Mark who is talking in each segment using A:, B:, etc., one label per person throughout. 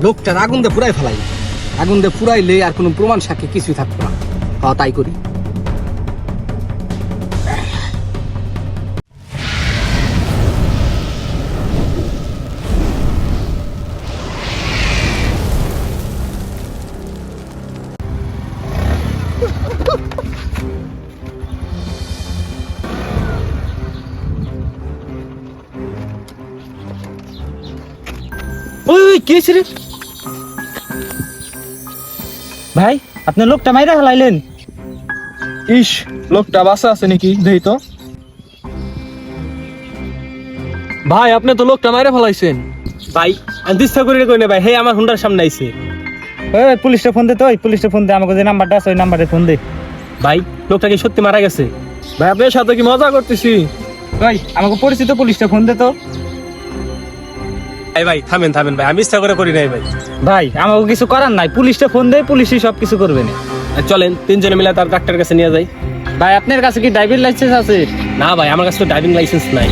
A: লোকটার আগুন দিয়ে পুরাই ফেলাই, আগুন দিয়ে পুরাইলে আর কোনো প্রমাণ সাক্ষী কিছুই থাকতো না। হ্যাঁ তাই করি।
B: ওই কি হয়েছে রে ভাই? আপনি লোকটা মাইরা ফেলাইলেন।
C: ইস, লোকটা বাসা আছে নাকি দেই তো। ভাই আপনি তো লোকটা মাইরা ফেলাইছেন।
B: ভাই আমি দিচ্ছা করে কই না ভাই, হে আমার হুন্ডার সামনে আইছে। ওই পুলিশটা ফোন দে, তো ওই পুলিশটা ফোন দে, আমাকে যে নাম্বারটা আছে ওই নাম্বারে ফোন দে। ভাই লোকটা কি সত্যি মারা গেছে?
C: ভাই আপনার সাথে কি মজা করতেছি?
B: ভাই আমাকে পরিচিত পুলিশটা ফোন দে তো। ভাই থামেন ভাই, আমি ইচ্ছা করে করি নাই ভাই। ভাই আমাকে কিছু করার নাই, পুলিশটা ফোন দে, পুলিশই সব কিছু করবে না। চলেন তিনজনে মিলে তার ডাক্তারের কাছে নিয়ে যাই। ভাই আপনার কাছে কি ড্রাইভিং লাইসেন্স আছে? না ভাই আমার কাছে তো ড্রাইভিং লাইসেন্স নাই।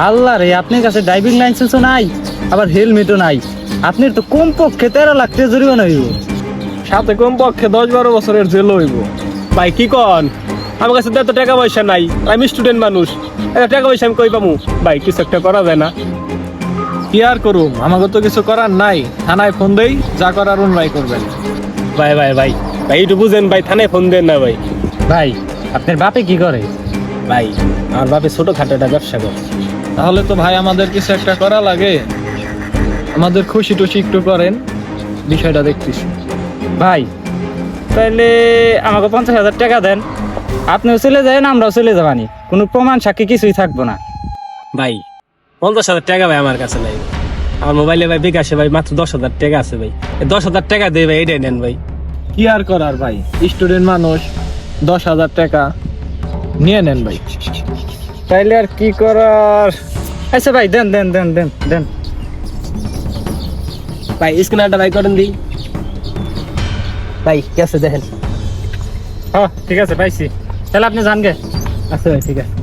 B: আল্লাহ রে, আপনার কাছে ড্রাইভিং লাইসেন্সও নাই, আবার হেলমেটও নাই। আপনার তো কমপক্ষে 13 লাখ টাকা জরিমানা হইব,
C: সাথে কমপক্ষে 10-12 বছরের জেল হইব।
B: ভাই কি কন? আমার কাছে তো এত টাকা পয়সা নাই, আমি স্টুডেন্ট মানুষ, এত টাকা পয়সা আমি কই পামু? ভাই কিছু একটা করা যায় না?
C: কি আর করুম, আমাকে তো কিছু করার নাই। থানায় ফোন দেই, যা করার অন্যায় করবেন।
B: ভাই ভাই ভাই ভাই একটু বুঝেন ভাই, থানায় ফোন দেন না ভাই। ভাই আপনার বাপে কি করে? ভাই আমার বাপে ছোটখাটো একটা ব্যবসা করে।
C: তাহলে তো ভাই আমাদের কিছু একটা করা লাগে। আমাদের খুশি টুশি একটু করেন, বিষয়টা দেখতেছি।
B: ভাই তাহলে আমাকে 50,000 টাকা দেন, আপনিও চলে যাবেন আমরাও চলে যাবানি, কোনো প্রমাণ সাক্ষী কিছুই থাকবো না। ভাই 50,000 টাকা ভাই আমার কাছে নাই, আমার মোবাইলে ভাই বিকাশে ভাই মাত্র 10,000 টাকা আছে ভাই। 10,000 টাকা দিয়ে ভাই এটাই নেন ভাই।
C: কি আর করার ভাই, স্টুডেন্ট মানুষ, 10,000 টাকা নিয়ে নেন ভাই।
B: তাইলে আর কি করার? আচ্ছা ভাই দেন দেন দেন দেন দেন
A: ভাই স্ক্যানারটা ভাই করেন দিই। ভাই কি আছে দেখেন।
B: হ্যাঁ ঠিক আছে পাইছি, তাহলে আপনি যান গে।
A: আচ্ছা ভাই ঠিক আছে।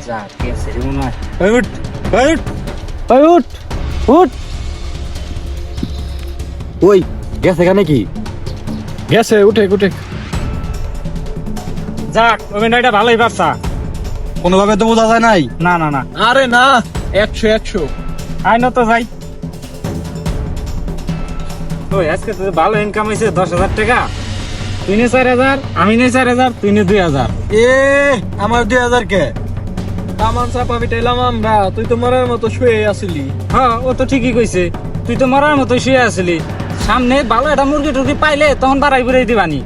A: যা কি আছে রে মনে হয়।
B: ওই উঠ, ওই উঠ, ওই উঠ, উঠ।
A: ওই গেছে কেন কি?
C: গেছে, উঠে উঠে।
B: যাক অভিনয়টা ভালোই পারছা।
A: কোনোভাবে তো বোঝা যায় নাই।
B: না না না,
C: আরে না, 100
B: আইন তো যাই। ওই আজকে তো ভালো ইনকাম হয়েছে, 10,000 টাকা। তুই নে 4,000, আমি নে 4,000, তুই নে 2,000।
A: এ আমার 2,000 কে?
C: সামান চাপা পিটাইলাম আমরা, তুই তো মরার মতো শুয়ে আসিলি।
B: হ্যাঁ ও তো ঠিকই কইছে, তুই তো মরার মতো শুয়ে আসলি। সামনে ভালো একটা মুরগি টুরগি পাইলে তখন বাড়াই বুড়াই দিবানি।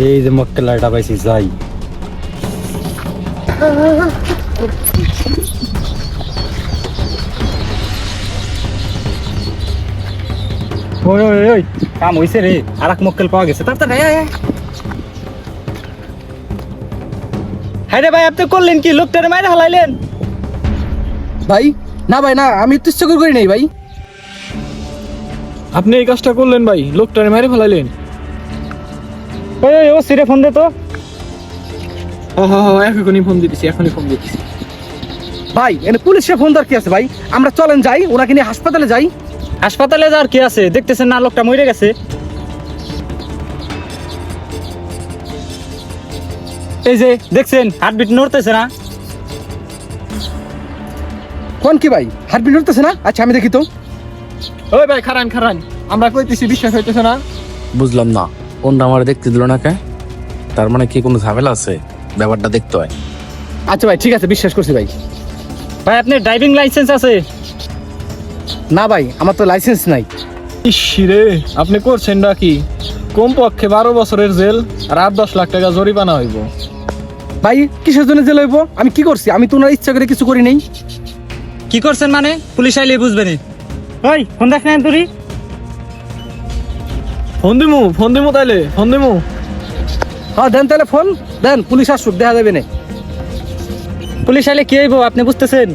B: এই যে মক্কেলাটা পাইছি, যাই। ওই ওই ওই কাম হইছে রে, আর এক মক্কেল পাওয়া গেছে। তাড়াতাড়ি আয় আয়। হ্যাঁ রে ভাই, আপনি করলেন কি? লোকটারে মাইরে হালাইলেন?
A: ভাই না ভাই না, আমি তো ইচ্ছা করে করি নাই ভাই।
C: আপনি এই কাজটা করলেন ভাই, লোকটারে মেরে ফেলাইলেন।
B: ওই ওই ও সিরে ফোন দে তো।
C: এখনই ফোন দিতেছি, এখনই ফোন দিতেছি।
A: ভাই এনে পুলিশে ফোন দরকার আছে ভাই, আমরা চলেন যাই, ওনাকে নিয়ে হাসপাতালে যাই।
B: হাসপাতালে যাওয়ার কি আছে? দেখতেছেন না লোকটা মরে গেছে। এই যে দেখছেন হার্টবিট নড়তেছে না।
A: কোন কি ভাই, হার্টবিট নড়তেছে না? আচ্ছা আমি দেখি তো।
C: ওই ভাই খারান খারান, আমরা কইতেছি বিশ্বাস হইতেছে না।
D: বুঝলাম না, কোনটা আমার দেখতে দিল না কে? তার মানে কি কোনো ঝামেলা আছে? ব্যাপারটা দেখতে হয়।
A: আচ্ছা ভাই ঠিক আছে, বিশ্বাস করছি ভাই।
B: ভাই আপনার ড্রাইভিং লাইসেন্স আছে?
A: না ভাই আমার তো লাইসেন্স নাই।
C: ইসিরে, আপনি করছেন নাকি? কমপক্ষে 12 বছরের জেল আর 8-10 লাখ টাকা জরিমানা হইব।
A: ভাই কিসের জন্য জেল হইব? আমি কি করছি? আমি তো ওনার ইচ্ছা করে কিছু করি নাই।
B: কি করছেন মানে? পুলিশ আইলে বুঝবে না। ওই ফোন দেখ না তুই।
C: ফোন দিমু তাইলে, ফোন দিমু।
A: হ্যাঁ দেন তাহলে ফোন দেন, পুলিশ আসুক, দেখা যাবে না।
B: পুলিশ আইলে কি হইব আপনি বুঝতেছেন?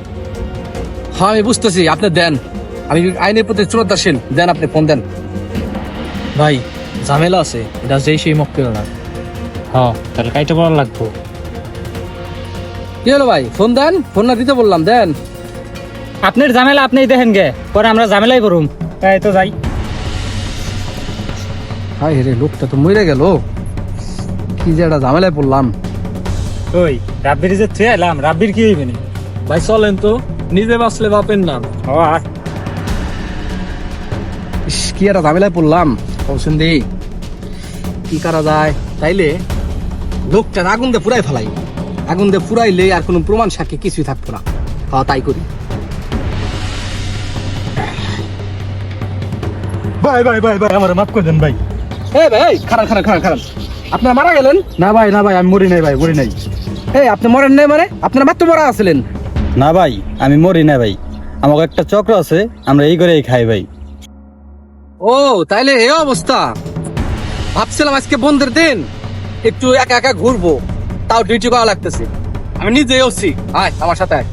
A: হ্যাঁ আমি বুঝতেছি, আপনি দেন, আমি আইনের প্রতি শ্রদ্ধাশীল, দেন আপনি ফোন দেন।
C: ভাই ঝামেলা আছে, এটা যেই সেই মক্কেল না।
B: হ্যাঁ তাহলে কাইটা বড় লাগবো।
A: কি হলো ভাই, ফোন দেন, ফোন না দিতে বললাম, দেন।
B: আপনার ঝামেলা আপনিই দেখেন গে, পরে আমরা ঝামেলাই করুম। এই তো যাই।
A: হাই রে, লোকটা তো মরে গেল, কি যে একটা ঝামেলায় পড়লাম।
B: ওই রাব্বির যে থুয়ে এলাম, রাব্বির কি হইবে নি?
C: ভাই চলেন তো, নিজে বাঁচলে বাপের নাম।
B: ও আর
A: ইস, কি একটা ঝামেলায় পড়লাম। কৌশন দি কি করা যায়? তাইলে লোকটা আগুন দিয়ে পুরাই ফেলাই, আগুন দিয়ে পুরাইলে আর কোনো প্রমাণ সাক্ষী কিছুই থাকতো না। হ্যাঁ, তাই করি।
B: ভাই ভাই ভাই ভাই, আমার মাফ করে দেন ভাই।
A: এই ভাই, খারাপ খারাপ খারাপ খারাপ, আপনারা মারা গেলেন?
B: না ভাই, না ভাই, আমি মরি নাই ভাই, মরি নাই।
A: এই, আপনি মরেন নাই মানে? আপনারা মাত্র মারা আছিলেন।
E: না ভাই, আমি মরি না ভাই, আমাকে একটা চক্র আছে, আমরা এই করেই খাই ভাই।
A: ও, তাইলে এই অবস্থা। ভাবছিলাম আজকে বন্ধের দিন, একটু একা একা ঘুরবো, তাও ডিউটি করা লাগতেছে। আমি নিজে এসছি, আয় আমার সাথে আয়।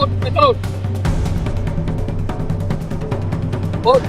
A: ওঠ, ওঠ। ওঠ।